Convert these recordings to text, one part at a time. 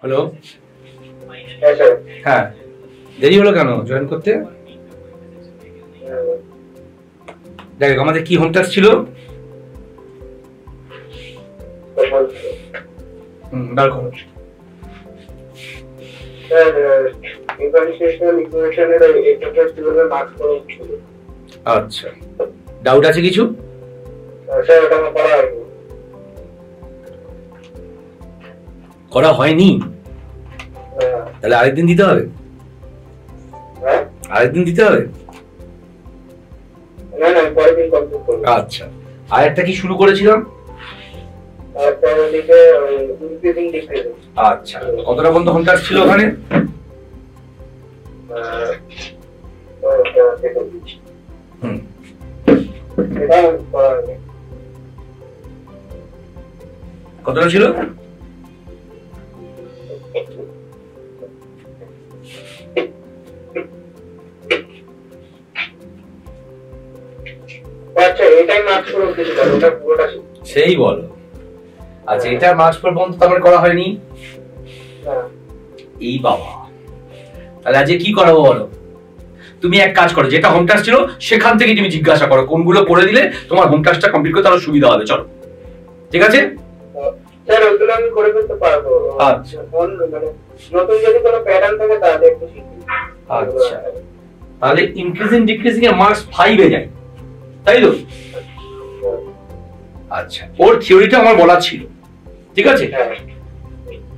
Hello. হ্যাঁ sir. হ্যাঁ, দেরি হলো কেন জয়েন করতে? দেখ, আমাদের কি হোম টাস্ক ছিল? বার করো। স্যার ডিফারেন্সিয়েশন ইকুয়েশনের এক্সারসাইজ কিভাবে মার্কস করা ছিল। আচ্ছা, ডাউট আছে কিছু? স্যার ওটা আমার করা হয়নি। করা হয়নি? তাহলে আরেকদিন দিতে হবে। হ্যাঁ, আরেকদিন দিতে হবে। না না পরের দিন কমপ্লিট করব। আচ্ছা, আর একটা কি শুরু করেছিলাম? তারপর ওদিকে ইনক্রিজিং ডিক্রিজিং। আচ্ছা, কতটা পর্যন্ত হোম টাস্ক ছিল ওখানে? হুম, এটা করা হয়নি। কতটা ছিল? আচ্ছা, এটাই মার্কস করে দিয়েছিল, ওটা পুরোটা ছিল। সেই বলো। আচ্ছা, এটা মার্কস পর্যন্ত তারপরে করা হয়নি? না। এই বাবা, তাহলে আজকে কি করাবো বলো? তুমি এক কাজ করো, যেটা হোম টাস্ক ছিল সেখান থেকে তুমি জিজ্ঞাসা করো, কোনগুলো করে দিলে তোমার হোম টাস্কটা কমপ্লিট করতে আরো সুবিধা হবে। চলো, ঠিক আছে? স্যার ওইগুলো আমি করে ফেলতে পারবো। আচ্ছা, মানে নতুন যদি কোনো প্যাটার্ন থাকে তাহলে একটু শিখি। আচ্ছা, তাহলে ইনক্রিজিং ডিক্রিজিং এর মার্কস 5 এ যায়, তাই তো? আচ্ছা, ওর থিওরিটা আমার বলা ছিল, ঠিক আছে?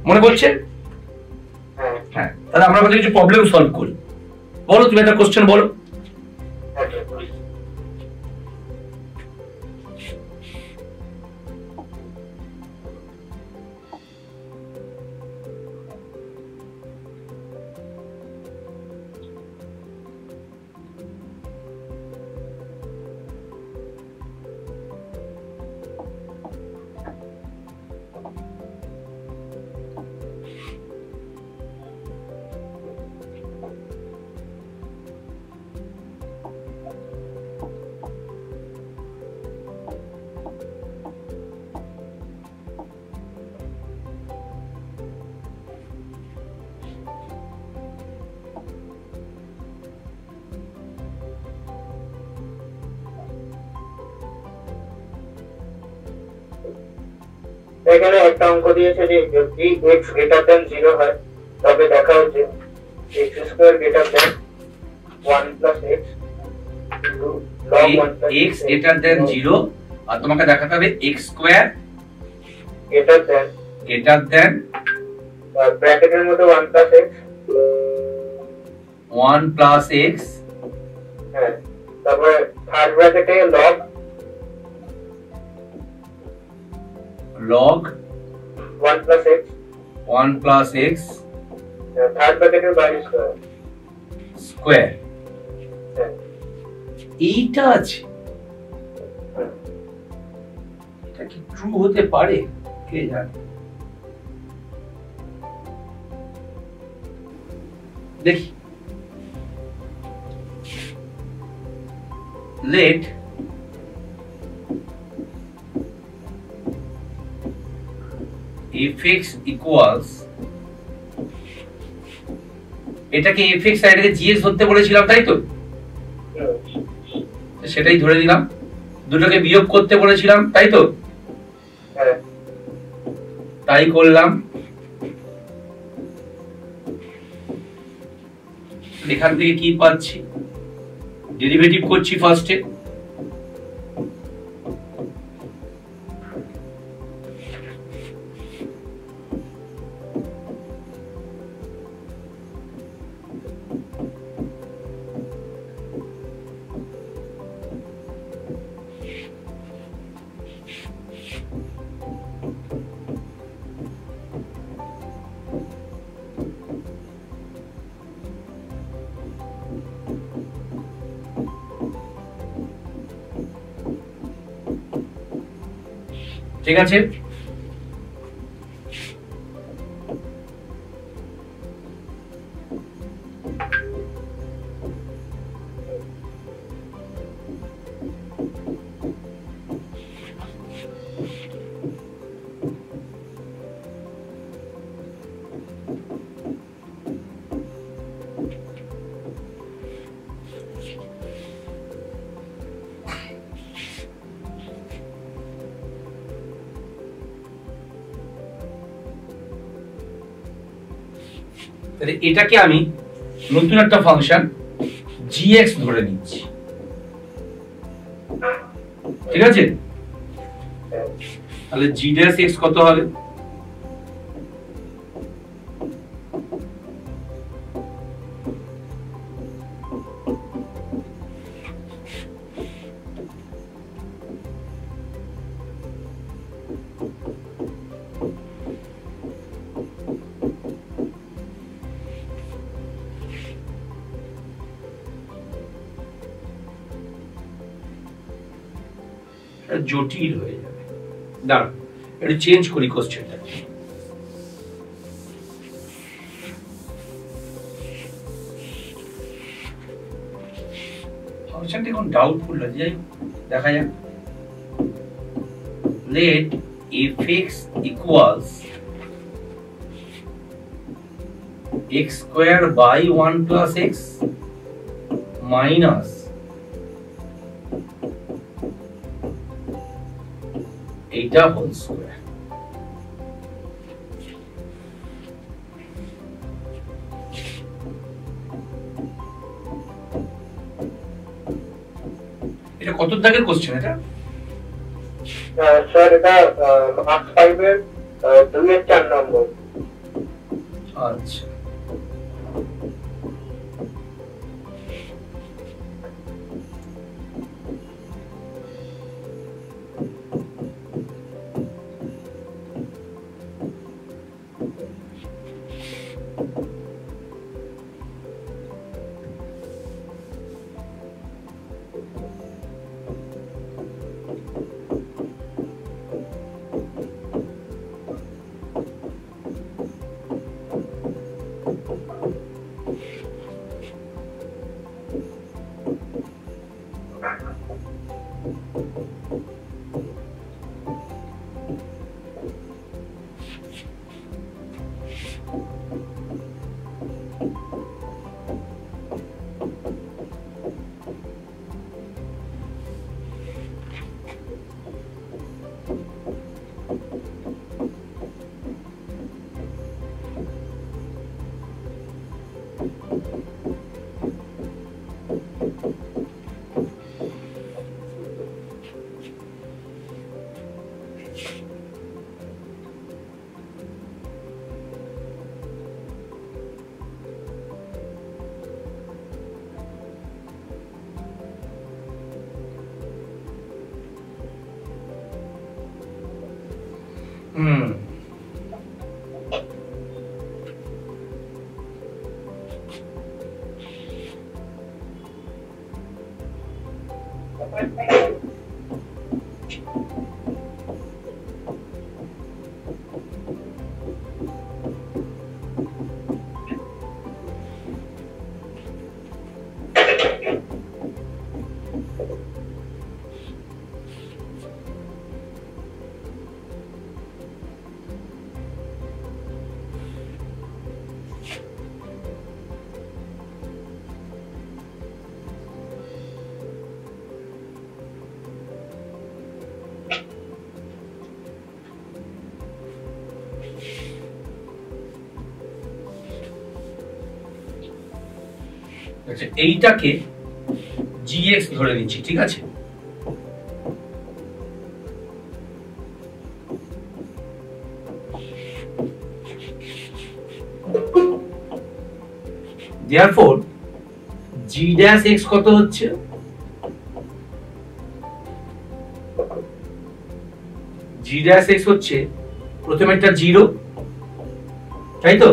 মনে পড়ছে? হ্যাঁ, তাহলে আমরা কিছু প্রবলেম সলভ করি। বলো, তুমি একটা কোশ্চেন বলো। এখানে একটা অঙ্ক দিয়েছে যে যদি x গ্রেটার দ্যান 0 হয় তবে দেখা হচ্ছে x square greater than 1 plus x log 1 plus x greater than 0 আর তোমাকে দেখাতে হবে x স্কয়ার গ্রেটার দ্যান ব্র্যাকেটের মধ্যে 1 প্লাস x 1 প্লাস x, হ্যাঁ, তারপরে থার্ড ব্র্যাকেটে log 1 plus x 1 plus x third ব্র্যাকেটের বাইরে স্কয়ার স্কয়ার। এইটা আছে, এটা কি ট্রু হতে পারে? কে জানে। দেখি, let fx equals, এটাকে fx আর এটাকে gx ধরতে বলেছিলাম, তাই তো? সেটাই ধরে দিলাম। দুটোকে বিয়োগ করতে বলেছিলাম, তাই তো? তাই করলাম। এখান থেকে কি পাচ্ছি? ডেরিভেটিভ করছি ফার্স্টে, ঠিক আছে? তাহলে এটাকে আমি নতুন একটা ফাংশন gx ধরে নিচ্ছি, ঠিক আছে? তাহলে g dash x কত হবে? জটিল হয়ে যাবে, দাঁড়ান একটু চেঞ্জ করি কোশ্চেনটা। ফাংশনটা এখন ডাউটফুল আছে, যাই দেখা যাক। Let fx equals x square by 1 plus x minus এইটা হোল স্কয়ার। এটা কত দাগের কোশ্চেন এটা? স্যার এটা মার্কস 5 এর 2 এর 4 নম্বর। আচ্ছা এইটাকে gx ধরে নিচ্ছি, ঠিক আছে? therefore g dash x কত হচ্ছে? g dash x হচ্ছে প্রথমে একটা 0, তাই তো?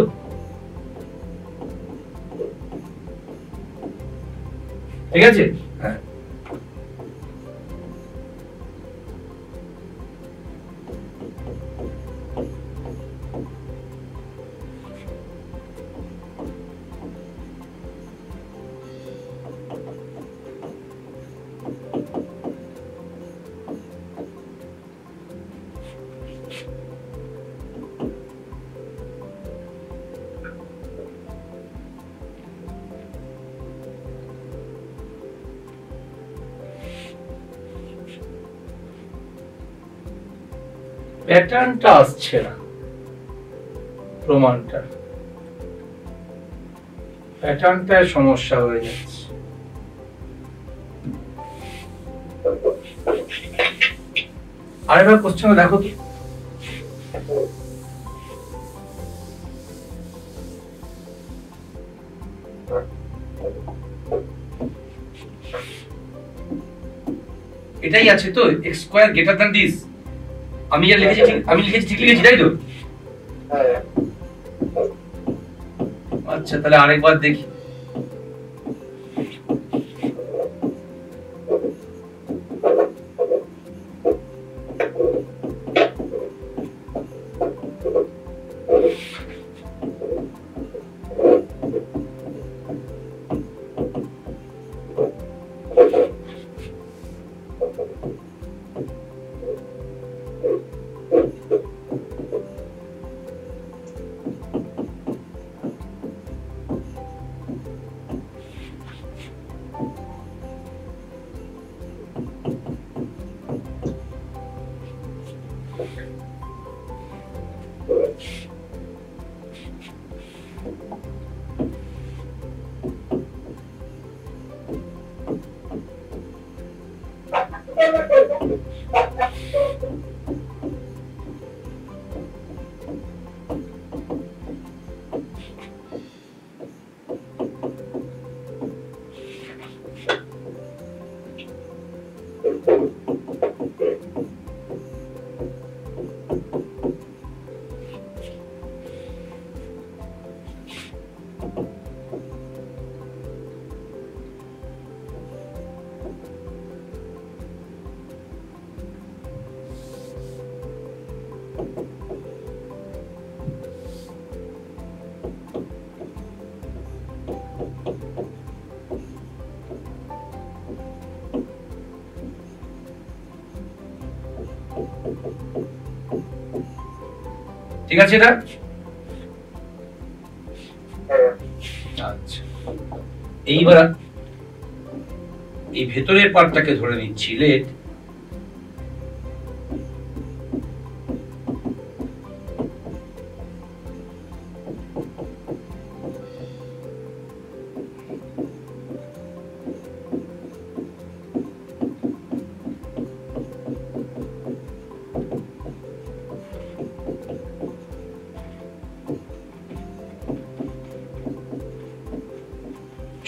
ঠিক আছে, হ্যাঁ। প্যাটার্নটা আসছে না, প্রমাণটা প্যাটার্নটায় সমস্যা হয়ে যাচ্ছে। আরেকবার কোশ্চেন দেখো তো। এটাই আছে তো, x square greater than this. আমি যা লিখেছি ঠিক, আমি লিখেছি ঠিক লিখেছি তাই তো? আচ্ছা তাহলে আরেকবার দেখি। ঠিক আছে এটা? আচ্ছা এইবার এই ভেতরের পার্টটাকে ধরে নিচ্ছি লেট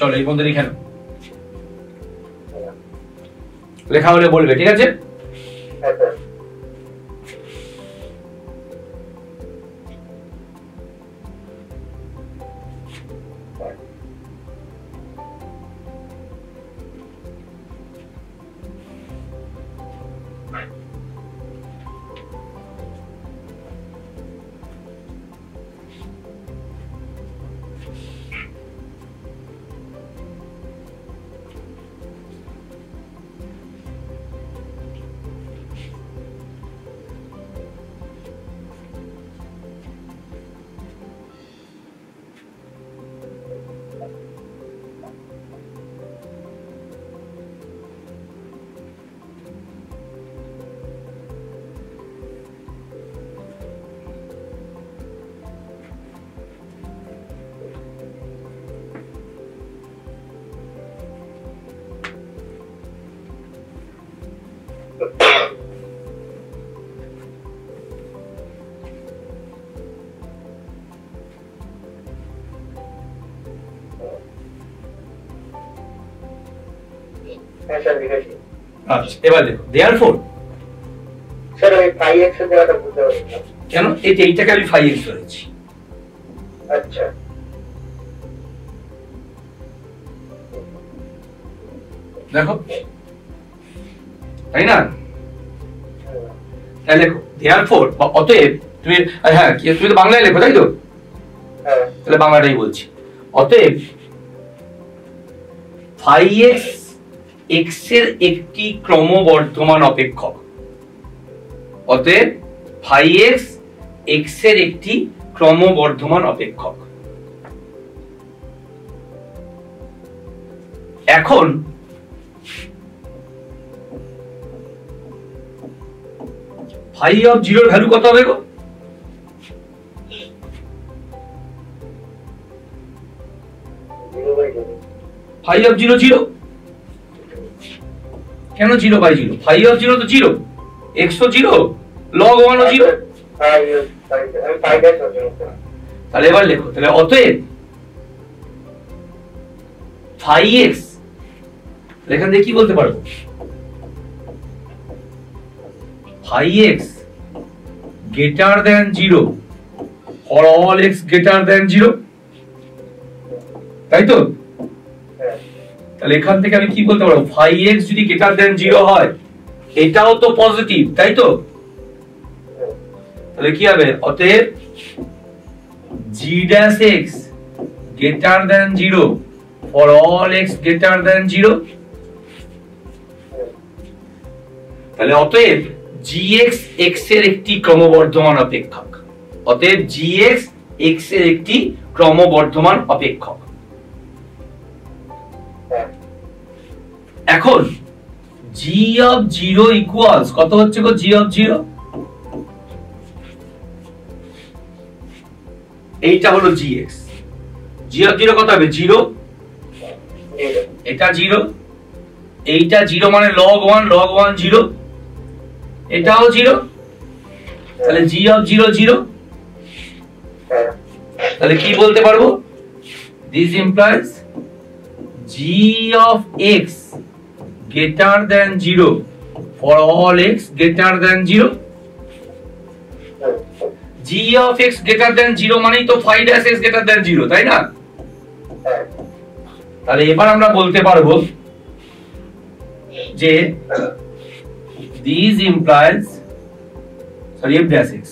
চলো এই পর্যন্ত লিখে নাও, লেখা হলে বলবে ঠিক আছে? আচ্ছা এবার দেখো দেয়ারফর স্যার ওই 5x এর জায়গাটা বুঝতে পারছি না কেন এইটাকে আমি 5x ধরেছি। আচ্ছা দেখো তাই না? তাহলে লেখো দেয়ারফর বা অতএব তুমি হ্যাঁ তুমি তো বাংলায় লেখো তাই তো? হ্যাঁ তাহলে বাংলাটাই বলছি। অতএব 5x x এর একটি ক্রমবর্ধমান অপেক্ষক। অতএব 5x x এর একটি ক্রমবর্ধমান অপেক্ষক। এখন phi of 0 এর ভ্যালু কত হবে গো? By zero. Phi of zero zero, কেন zero by zero? Phi of zero তো জিরো, এক্স তো জিরো, লগ ওয়ান ও জিরো। তাহলে এবার লেখো, তাহলে অতএব ফাই এক্স, এখান থেকে কি বলতে পারবো? Phi x greater than zero for all x greater than zero, তাই তো? তাহলে এখান থেকে আমি কি বলতে পারবো? ফাই এক্স যদি গ্রেটার দেন জিরো হয়, এটাও তো পজিটিভ, তাই তো? তাহলে কি হবে? অতএব g dash x greater than zero for all x greater than zero. তাহলে অতএব জি এক্স এক্স এর একটি ক্রমবর্ধমান অপেক্ষক। অতএব জি এক্স এক্স এর একটি ক্রমবর্ধমান অপেক্ষক। এখন জি অফ জিরো ইকুয়ালস কত হচ্ছে গো? জি অফ জিরো, এইটা হলো g x. G of zero কত হবে? জিরো, এটা জিরো, এইটা জিরো মানে log one, log one zero, এটাও জিরো। তাহলে জি অফ জিরো জিরো। তাহলে কি বলতে পারবো? This implies g of x greater than zero for all x greater than zero. G of x greater than zero মানেই তো phi dash x greater than zero, তাই না? তাহলে এবার আমরা বলতে পারবো যে this implies sorry F dash x,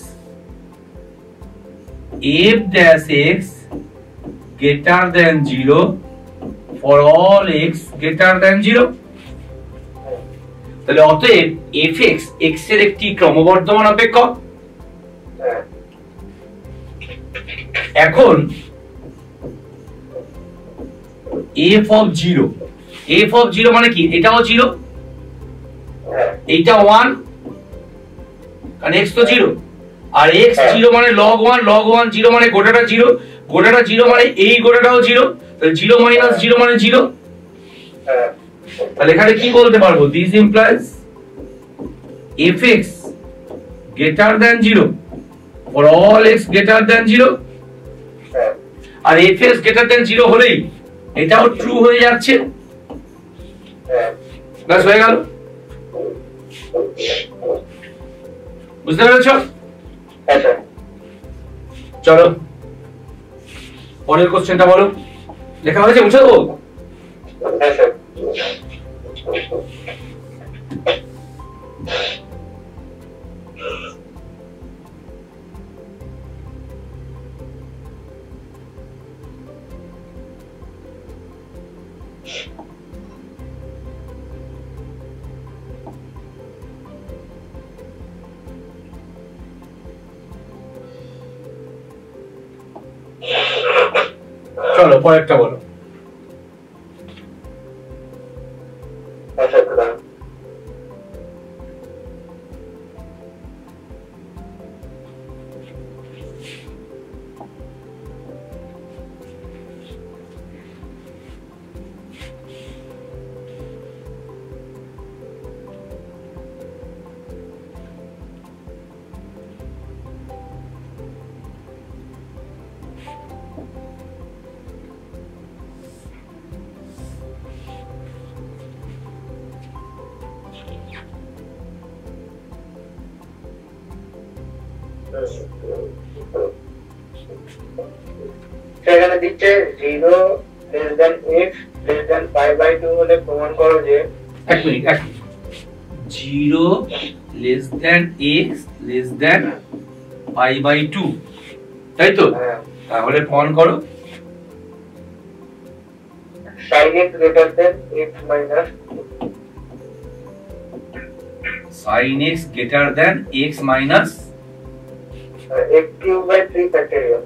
F dash x greater than zero for all x greater than zero. তাহলে অতএব এফ এক্স এক্স এর একটি ক্রমবর্ধমান অপেক্ষক। এখন f of zero, f of zero মানে কি? এটাও জিরো, এইটা ওয়ান, কারণ এক্স তো জিরো, আর এক্স জিরো মানে log one, log one zero মানে গোটাটা জিরো, গোটাটা জিরো মানে এই গোটাটাও জিরো, তাহলে জিরো মাইনাস জিরো মানে জিরো। তাহলে এখানে কি বলতে পারবো? This implies f x greater than zero for all x greater than zero. আর f x greater than zero হলেই এটাও ট্রু হয়ে যাচ্ছে। ব্যাস হয়ে গেল। বুঝতে পেরেছ? চলো পরের কোশ্চেনটা বলো। লেখা হয়েছে? মুছে দেবো? চলো পরেরটা বলো। সেখানে দিচ্ছে 0 less than x less than pi by 2 হলে প্রমাণ করো যে, এক minute 0 less than x less than pi by 2, তাই তো? তাহলে প্রমাণ করো sin x greater than x minus sin x greater than x minus x cube by 3 factorial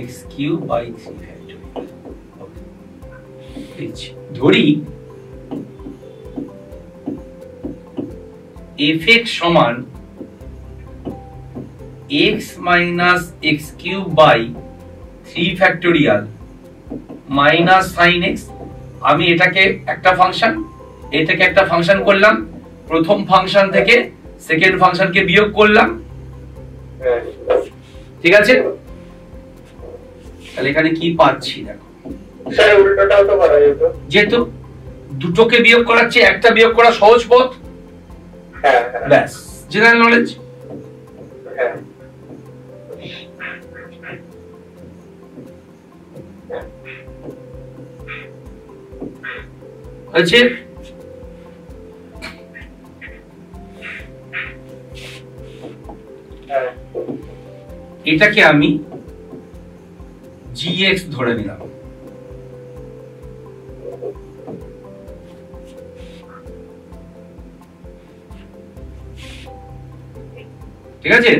x cube by 3 factorial। ধরি fx সমান x minus x cube by 3 factorial minus sine x. আমি এটাকে একটা ফাংশন, এটাকে একটা function করলাম, প্রথম function থেকে সেকেন্ড ফাংশনকে বিয়োগ করলাম, ঠিক আছে? তাহলে এখানে কি পাচ্ছি দেখো, স্যার উল্টোটাও তো করা যেত। যেহেতু দুটোকে বিয়োগ করার চেয়ে একটা বিয়োগ করা সহজ পথ, ব্যাস জেনারেল নলেজ। আছে এটাকে আমি gx ধরে নিলাম, ঠিক আছে?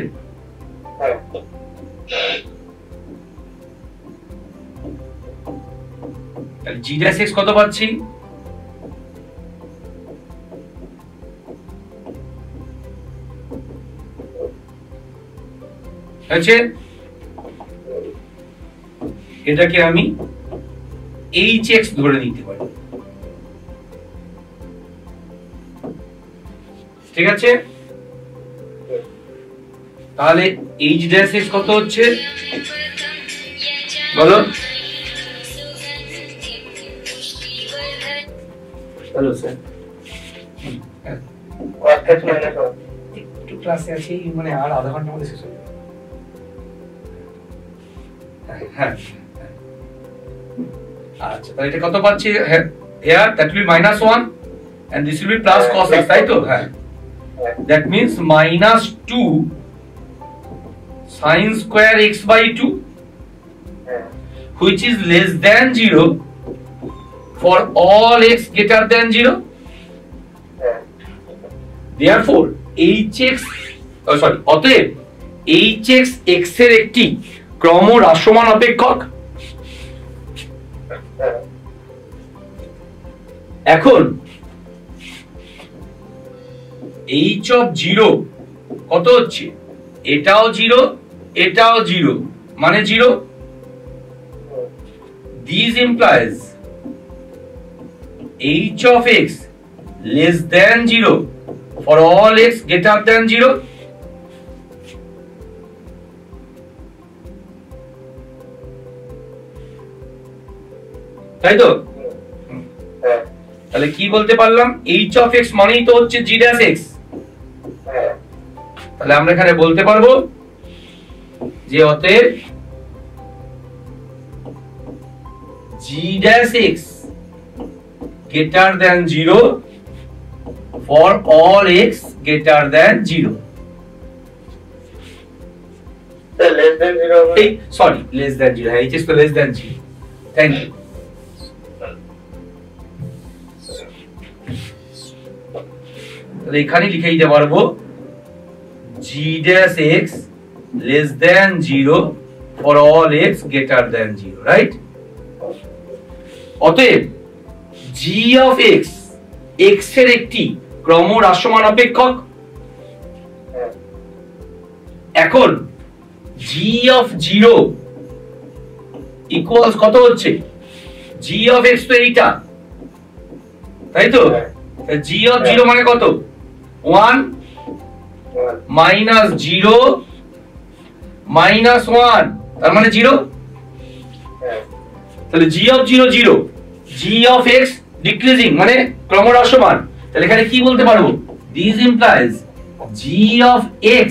g dash x কত পাচ্ছি? আছে এটাকে আমি hx ধরে নিতে পারি, ঠিক আছে? তাহলে h dash x কত হচ্ছে বলো? হ্যালো স্যার, একটু ক্লাসে আছি, মানে আর আধা ঘন্টার মধ্যে শেষ হবে। হ্যাঁ আচ্ছা, তাহলে এটা কত পাচ্ছি? here that will be -1 and this will be plus cos x, তাই তো? হ্যাঁ, that means -2 sin square x by 2 which is less than 0 for all x greater than 0. Therefore hx অতএব hx x এর একটি ক্রমহ্রাসমান অপেক্ষক। এখন h of 0 কত হচ্ছে? এটাও 0, এটাও 0, মানে 0। This implies h of x less than 0 for all x greater than 0. তাই তো? তাহলে কি বলতে পারলাম? h of x মানেই তো হচ্ছে g dash x। তাহলে আমরা এখানে বলতে পারবো যে অতএব g dash x greater than 0 for all x greater than 0. less than 0, sorry, less than 0, h is to less than 0. Thank you. তাহলে এখানে লিখে দিতে পারবো g dash x less than 0 for all x greater than 0, right? অতএব g of x x এর একটি ক্রমহ্রাসমান অপেক্ষক। এখন g of 0 equals কত হচ্ছে? g of x তো এইটা, তাই তো? g of 0 মানে কত? 1 minus 0 minus 1, তার মানে 0। তাহলে g of 0 0, g of x decreasing মানে ক্রমহ্রাসমান। তাহলে এখানে কি বলতে পারবো? This implies g of x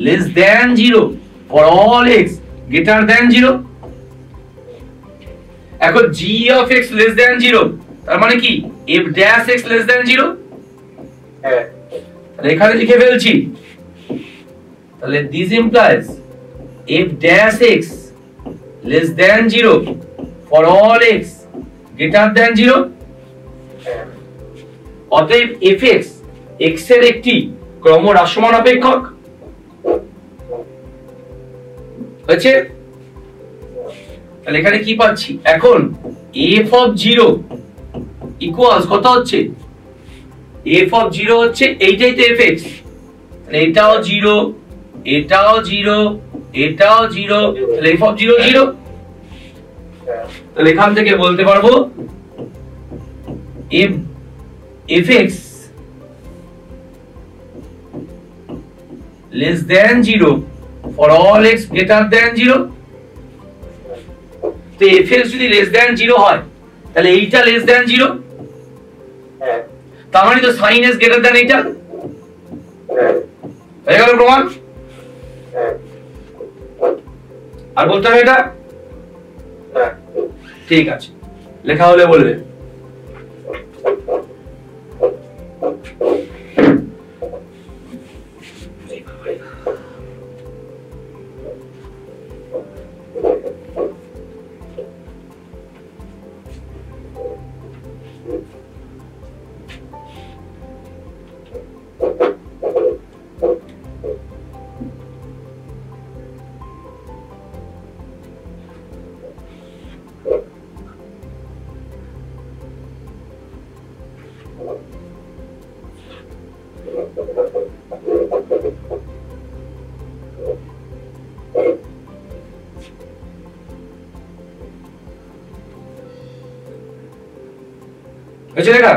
less than 0 for all x greater than 0. এখন g of x less than 0 তার মানে কি? f dash x less than 0। তাহলে এখানে লিখে ফেলছি, তাহলে this implies f dash x less than 0 for all x greater than 0. অতএব fx x এর একটি ক্রমহ্রাসমান অপেক্ষক হচ্ছে। তাহলে এখানে কি পাচ্ছি? এখন f of 0 equals কত হচ্ছে? f of 0 হচ্ছে এইটাই তো fx, তাহলে এটাও 0, এটাও 0, এটাও 0, তাহলে f of 0 0। তাহলে এখান থেকে বলতে পারবো fx less than 0 for all x greater than 0। তো fx যদি less than 0 হয় তাহলে এইটা less than 0, তার মানে তো sin s greater than এইটা হয়ে গেল প্রমাণ। আর বলতে হবে এটা ঠিক আছে, লেখা হলে বলবে। লেখা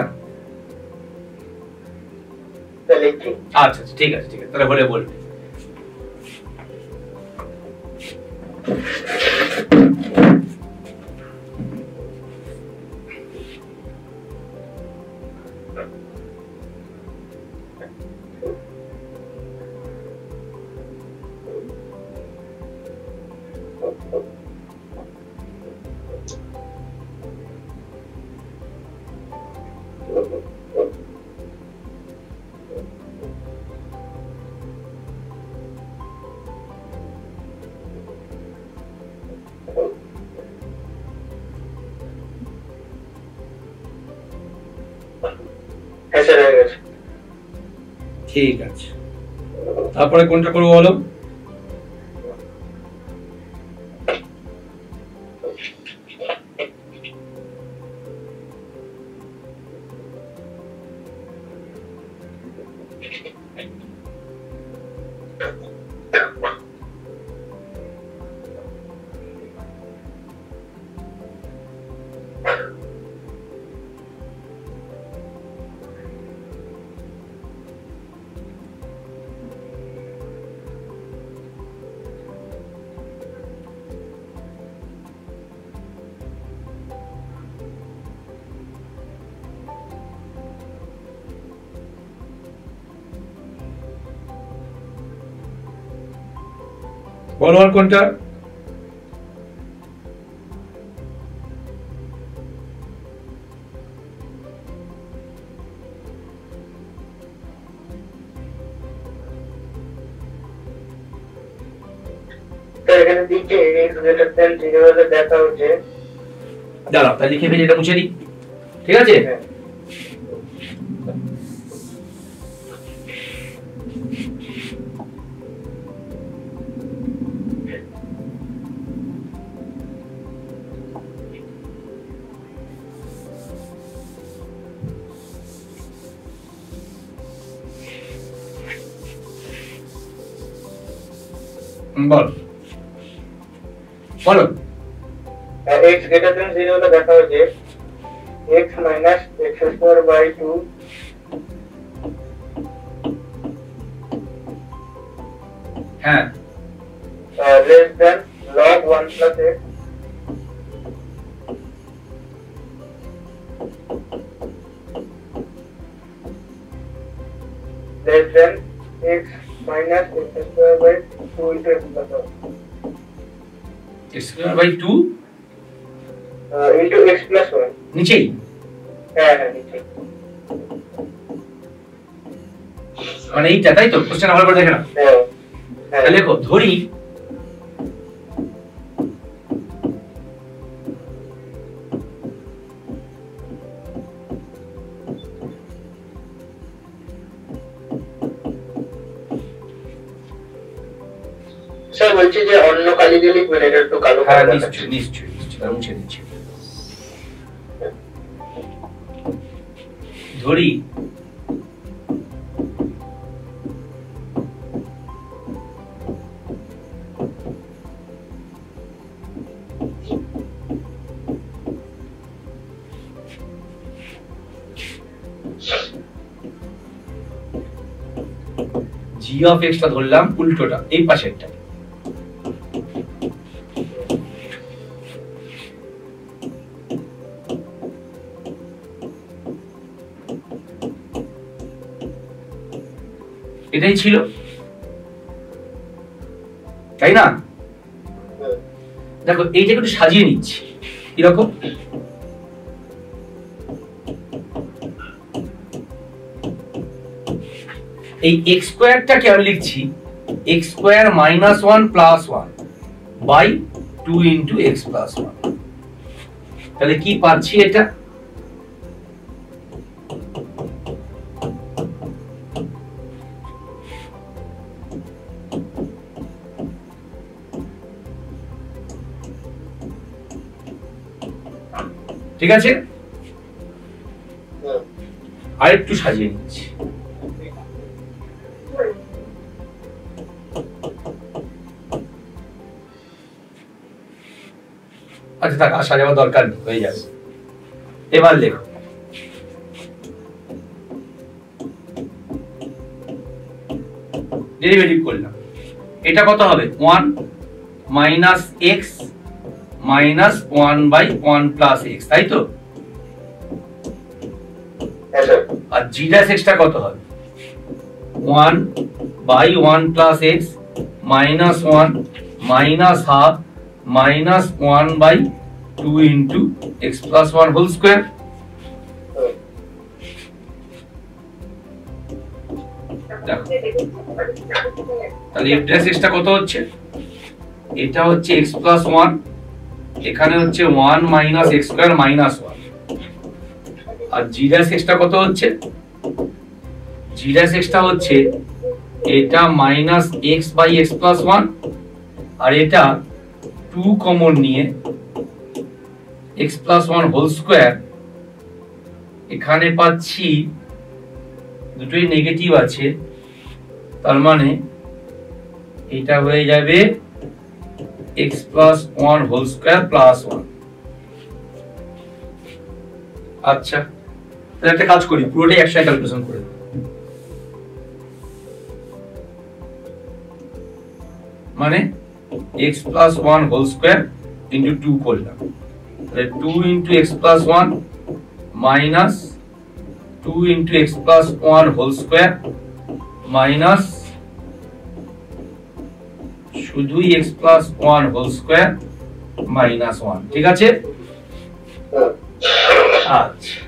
আচ্ছা ঠিক আছে ঠিক আছে, তাহলে বলে বলবে। ঠিক আছে, তারপরে কোনটা করবো বলো? বলো আর কোনটা? এখানে দিকে x গ্রেটার দ্যান 0 হলে দেখা হচ্ছে, দাঁড়াও তাহলে লিখে ফেলি, এটা মুছে দিই, ঠিক আছে? বলো বলো। x greater than 0 হলে দেখা হচ্ছে x minus x square by 2 হ্যাঁ less than log 1 plus x less than x minus x square by 2 into x plus 1 x square by 2 into x plus 1 নিচেই। হ্যাঁ হ্যাঁ নিচে, মানে এইটা তাই তো? কোশ্চেন ভালো করে দেখে না, হ্যাঁ লেখো ধরি স্যার বলছি যে অন্য কালি দিয়ে লিখবেন, এটা একটু কালো হ্যাঁ করে নিশ্চয়ই নিশ্চয়ই নিশ্চয়ই, আমি মুছে দিচ্ছি। ধরি জি অফ এক্স টা ধরলাম উল্টোটা, এই পাশেরটা। এটাই ছিল, তাই না? দেখো এইটা একটু সাজিয়ে নিচ্ছি এরকম। এই এক্স স্কোয়ারটাকে আমি লিখছি x square minus one plus one by two into x plus one. তাহলে কি পাচ্ছি এটা? ঠিক আছে, আর একটু সাজিয়ে নিচ্ছি। আচ্ছা থাক, আর সাজাবার দরকার নেই, হয়ে যাবে। এবার লেখো ডেরিভেটিভ করলাম, এটা কত হবে? 1 minus x minus 1 by 1 plus x, তাই তো? আর জি ড্যাশ এক্স টা কত হবে? 1 by 1 plus x minus 1 minus half minus 1 by 2 into x plus 1 whole square. তাহলে এফ ড্যাশ এক্স টা কত হচ্ছে? এটা হচ্ছে এক্স প্লাস 1, এখানে হচ্ছে 1 মাইনাস এক্স স্কোয়ার মাইনাস 1। আর জি ড্যাশ এক্স টা কত হচ্ছে? জি ড্যাশ এক্স টা হচ্ছে এটা minus x by x plus 1, আর এটা 2 কমন নিয়ে এক্স প্লাস 1 হোল স্কোয়ার। এখানে পাচ্ছি দুটোই নেগেটিভ আছে, তার মানে এটা হয়ে যাবে x plus 1 whole square plus 1। আচ্ছা, তাহলে একটা কাজ করি, পুরোটাই একসাথে ক্যালকুলেশন করে দেব। মানে x plus 1 whole square into 2 করলাম, তাহলে 2 into x plus 1 minus 2 into x plus 1 whole square minus শুধুই x plus 1 whole square minus 1। ঠিক আছে? আচ্ছা,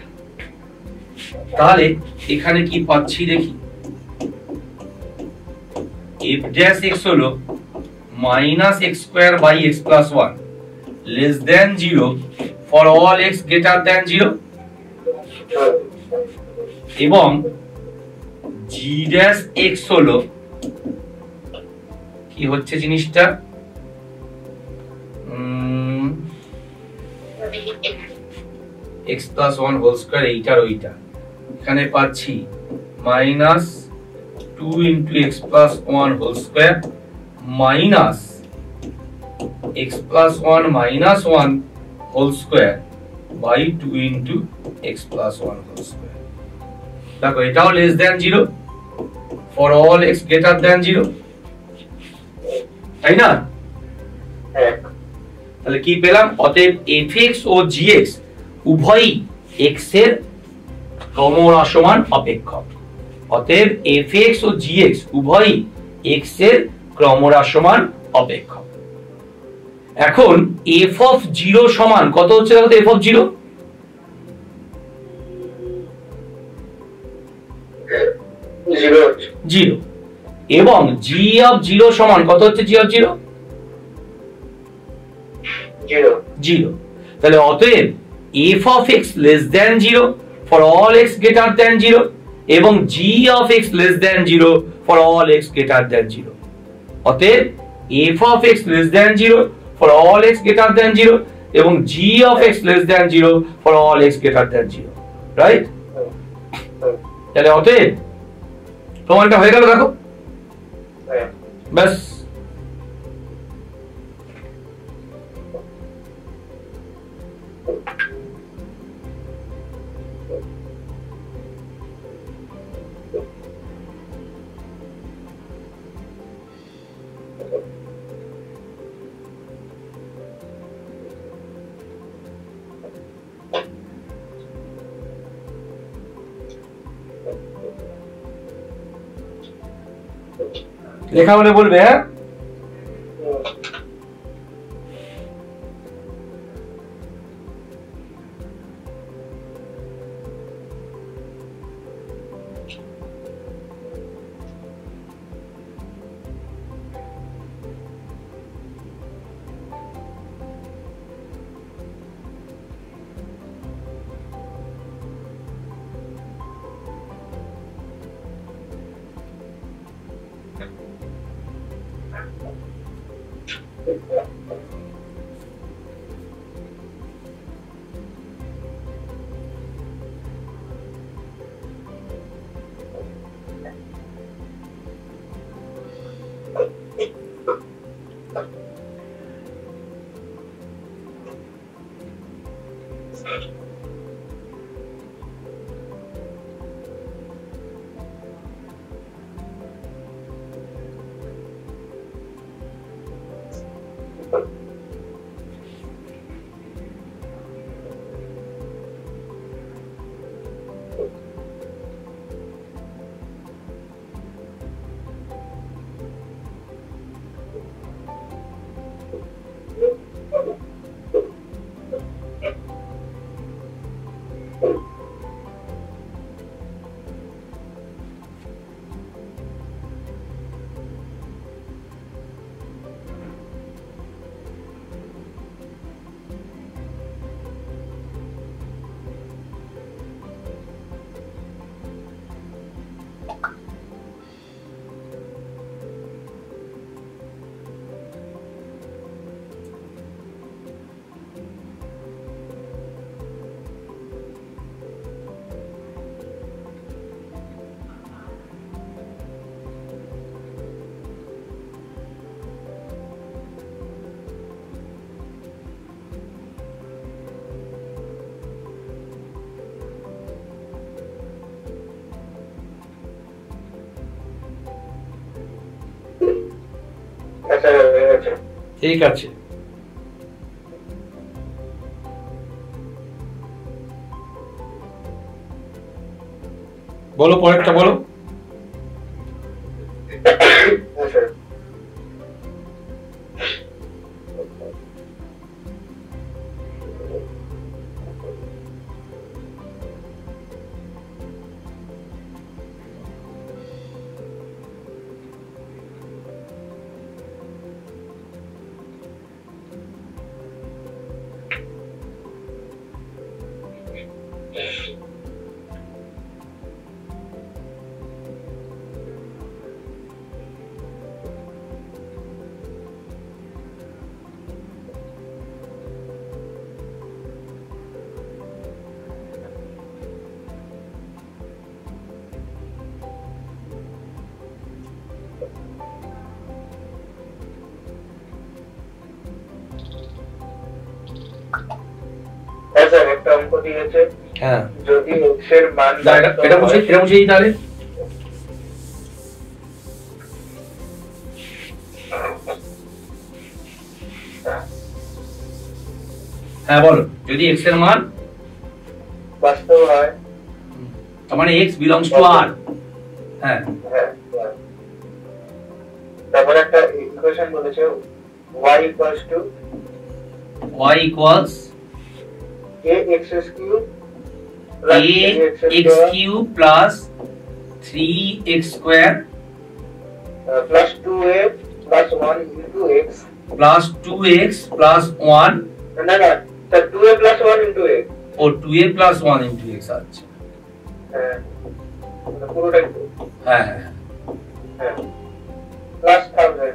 তাহলে এখানে কি পাচ্ছি দেখি। এফ ড্যাশ এক্স হলো minus x square by x plus 1 less than 0 for all x greater than 0, এবং জি ড্যাশ এক্স হলো কি হচ্ছে জিনিসটা, এক্স প্লাস 1 হোল স্কোয়ার এইটার ওইটা। এখানে পাচ্ছি minus 2 into x plus 1 whole square minus x plus 1 minus 1 whole square by 2 into x plus 1 whole square. দেখো এটাও less than 0 for all x greater than 0, তাই না? তাহলে কি পেলাম? অতএব fx ও gx উভয়ই x এর ক্রমহ্রাসমান অপেক্ষক। অতএব fx ও gx উভয়ই x এর ক্রমহ্রাসমান অপেক্ষক। এখন f অফ 0 সমান কত হচ্ছে? দেখো তো, f অফ 0 0, এবং g অফ 0 সমান কত হচ্ছে? g of 0 0। তাহলে অতএব f of x less than 0 for all x greater than 0 এবং g of x less than 0 for all x greater than 0। অতএব f of x less than 0 for all x greater than 0 এবং g of x less than 0 for all x greater than 0, right? তাহলে অতএব প্রমাণটা হয়ে গেল। দেখো ব্যাস, লেখা হলে বলবে। হ্যাঁ, ঠিক আছে। বলো, পরেরটা বলো। একটা অঙ্ক দিয়েছে, হ্যাঁ, যদি x এর মান এটা মুছে দিই তাহলে। হ্যাঁ বলো, যদি x এর মান বাস্তব হয়, তার মানে x belongs to r। হ্যাঁ, তারপর একটা ইকুয়েশন বলেছে y equals ax cube plus 3x square plus 2a plus 1 into x plus 2x plus 1 না 2a plus 1 into x ও 2a plus 1 into x। আচ্ছা, হ্যাঁ পুরোটাই। হ্যাঁ হ্যাঁ হ্যাঁ প্লাস 1000।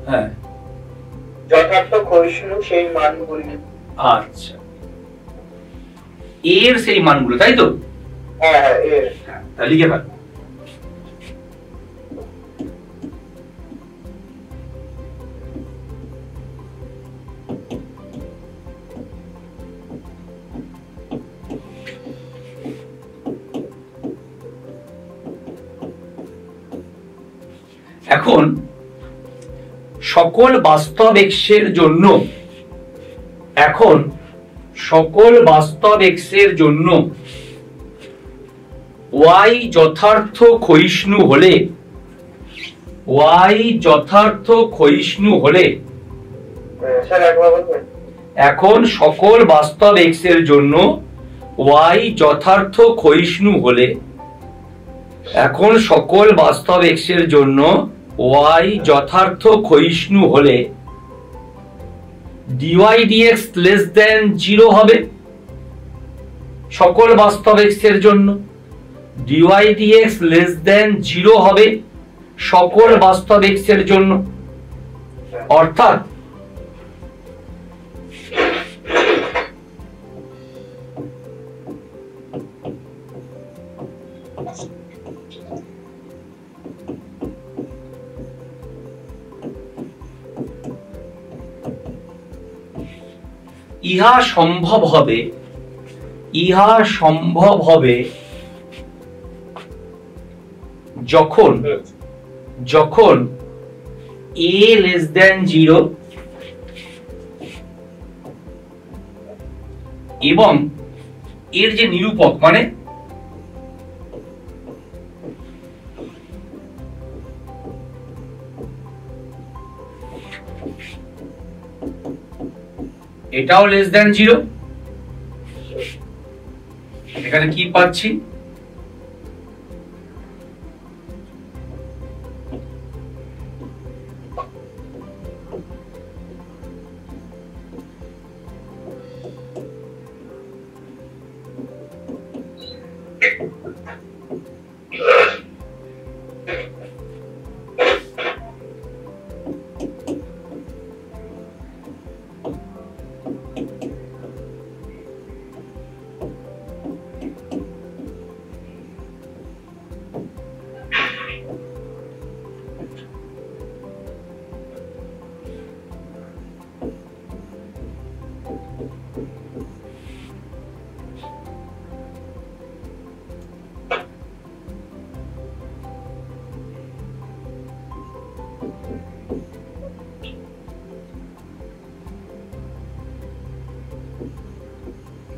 হ্যাঁ, যথার্থ ক্ষয়িষ্ণু সেই মানগুলি। আচ্ছা, এর সেই মানগুলো, তাই তো? হ্যাঁ হ্যাঁ এর, তাহলে লিখে ফেল। এখন সকল বাস্তব এক্সের জন্য y যথার্থ ক্ষয়িষ্ণু হলে y যথার্থ ক্ষয়িষ্ণু হলে স্যার একবার বলবেন? এখন সকল বাস্তব x এর জন্য y যথার্থ ক্ষয়িষ্ণু হলে এখন সকল বাস্তব x এর জন্য y যথার্থ ক্ষয়িষ্ণু হলে dy dx লেস দেন 0 হবে সকল বাস্তব x এর জন্য dy dx লেস দেন 0 হবে সকল বাস্তব x এর জন্য অর্থাৎ ইহা সম্ভব হবে যখন a less than 0 এবং এর যে নিরূপক মানে এটাও লেস দেন 0 এখানে কি পাচ্ছি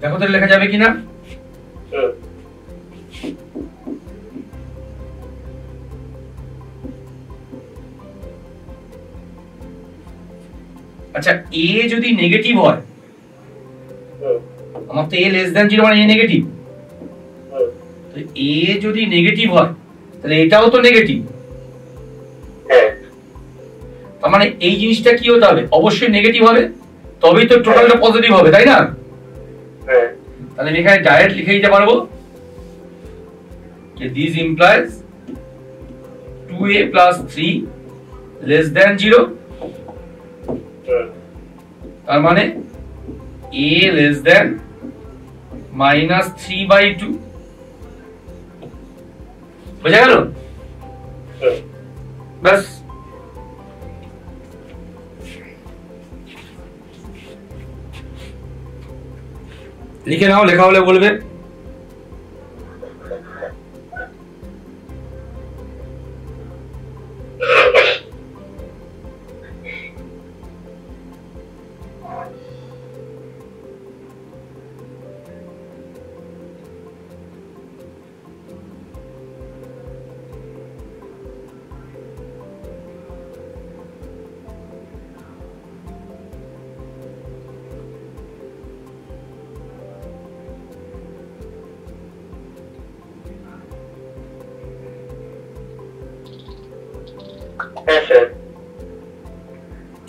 দেখো তো লেখা যাবে কিনা আচ্ছা a যদি নেগেটিভ হয় আমার তো a লেস দ্যান 0 মানে a নেগেটিভ তো a যদি নেগেটিভ হয় তাহলে এটাও তো নেগেটিভ তার মানে এই জিনিসটা কি হতে হবে অবশ্যই নেগেটিভ হবে তবেই তো টোটালটা পজিটিভ হবে তাই না তাহলে আমি এখানে ডাইরেক্ট লিখে দিতে পারবো যে this implies 2a + 3 less than 0 তার মানে a লেস দ্যান -3/2 বুঝা গেল বাস লিখে নাও লেখা হলে বলবে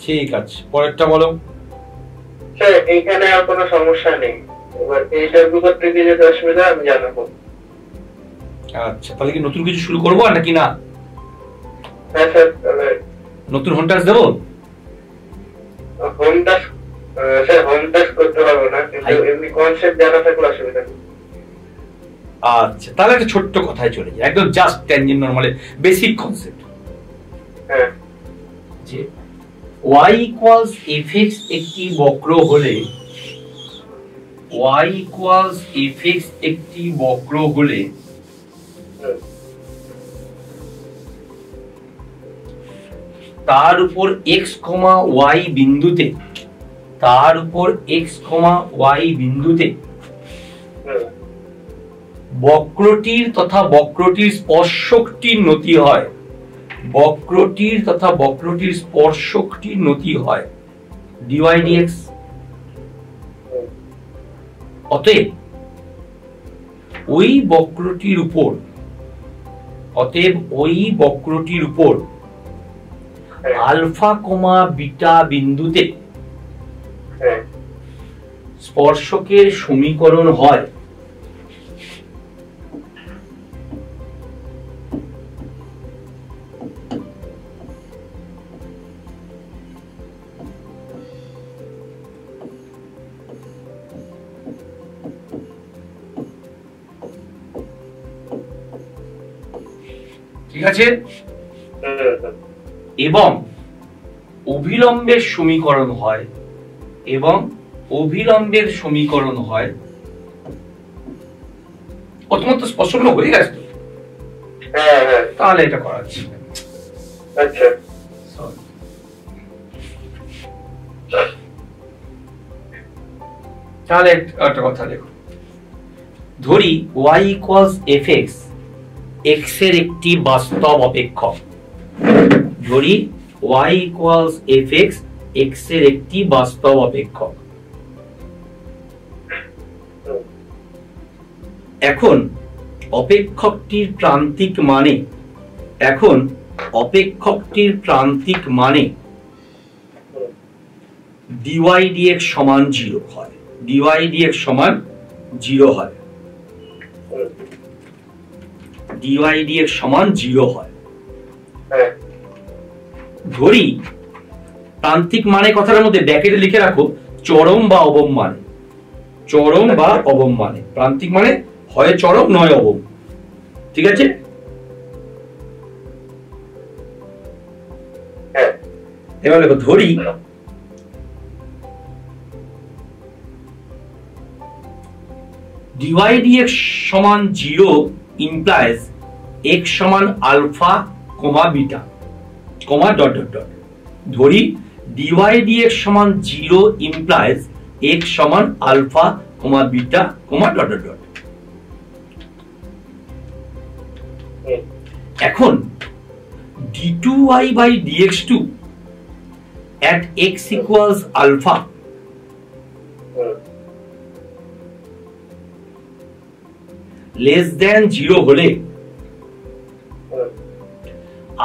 ঠিক আছে পরেরটা বলো স্যার এইখানে আর কোনো সমস্যা নেই এবার এইটার উপর থেকে যে অসুবিধা আমি জানাবো আচ্ছা তাহলে কি নতুন কিছু শুরু করবো আর নাকি না হ্যাঁ স্যার তাহলে নতুন হোম টাস্ক দেবো home task sir home task করতে পারবো না কিন্তু এমনি কনসেপ্ট জানা থাকলে অসুবিধা নেই আচ্ছা তাহলে একটা ছোট্ট কথায় চলে যায় একদম just tangent normal basic concept হ্যাঁ যে y = fx একটি বক্র হলে y = fx একটি বক্র হলে তার উপর x, y বিন্দুতে বক্রটির তথা বক্রটির স্পর্শকটির নতি হয় বক্রটির তথা বক্রটির স্পর্শকটির নতি হয় dy dx। অতএব ওই বক্রটির উপর আলফা কমা বিটা বিন্দুতে স্পর্শকের সমীকরণ হয় ঠিক আছে, এবং অভিলম্বের সমীকরণ হয় প্রথমত স্পষ্ট হয়ে গেছে তো? তাহলে এটা করাচ্ছি। আচ্ছা, তাহলে একটা কথা দেখো, ধরি y equals fx x এর একটি বাস্তব অপেক্ষক। ধরি y equals fx x এর একটি বাস্তব অপেক্ষক। এখন অপেক্ষকটির প্রান্তিক মানে dy dx সমান 0 হয়। dy dx সমান 0 হয়। dy dx সমান 0 হয়। ধরি প্রান্তিক মানে কথার মধ্যে ব্র্যাকেটে লিখে রাখো চরম বা অবম মানে। প্রান্তিক মানে হয় চরম নয় অবম। ঠিক আছে, এবার দেখো, ধরি dy dx সমান 0 implies x সমান alpha comma beta comma dot dot dot. ধরি dy dx সমান 0 implies x সমান alpha comma beta comma dot dot dot. এখন d2y by dx2 at x equals alpha less than 0 হলে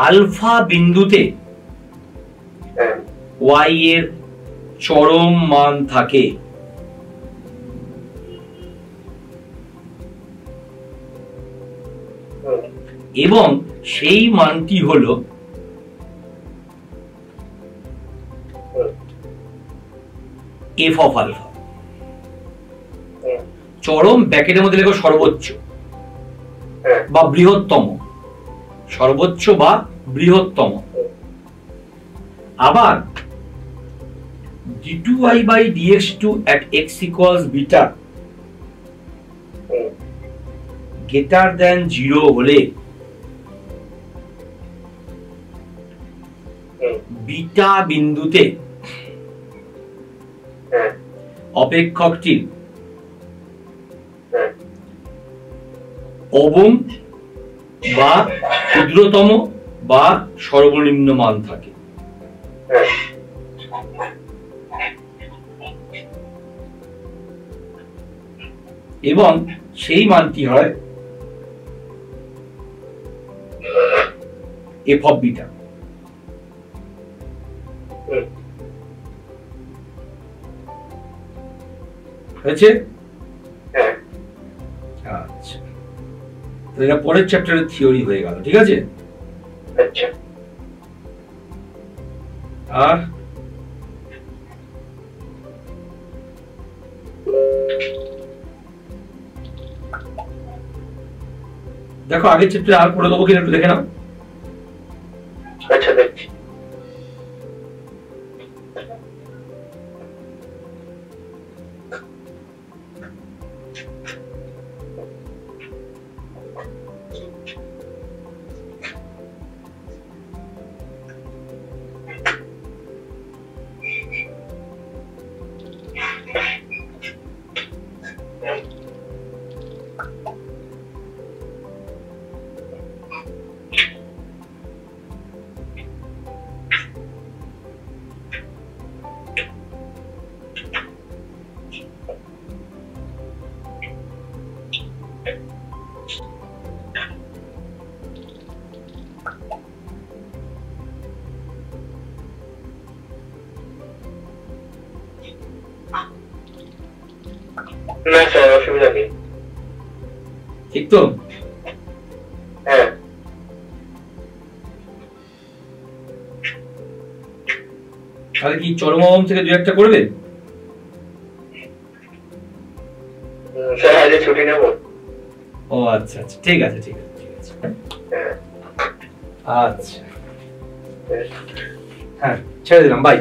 alpha বিন্দুতে y এর চরম মান থাকে। এবং সেই মানটি হলো f of alpha। চরম ব্র্যাকেটের মধ্যে লেখো সর্বোচ্চ বা বৃহত্তম, সর্বোচ্চ বা বৃহত্তম। আবার d2y by dx2 at x equals beta greater than 0 হলে বিটা বিন্দুতে অপেক্ষকটির অবম বা ক্ষুদ্রতম বা সর্বনিম্ন মান থাকে। এবং সেই মানটি হয় f of beta। হয়েছে? আচ্ছা, তো এটা পরের চ্যাপ্টারের থিওরি হয়ে গেল। ঠিক আছে, আচ্ছা, আর দেখো আগের চ্যাপ্টারে আর পড়ে দেবো কিনা একটু দেখে নাও। আচ্ছা, দেখছি। না স্যার, অসুবিধা নেই। ঠিক তো? হ্যাঁ। তাহলে কি চরমহম থেকে দু একটা করবে? স্যার আজকে ছুটি নেব। ও আচ্ছা আচ্ছা, ঠিক আছে ঠিক আছে ঠিক আছে। হ্যাঁ। আচ্ছা, হ্যাঁ ছেড়ে দিলাম, বাই।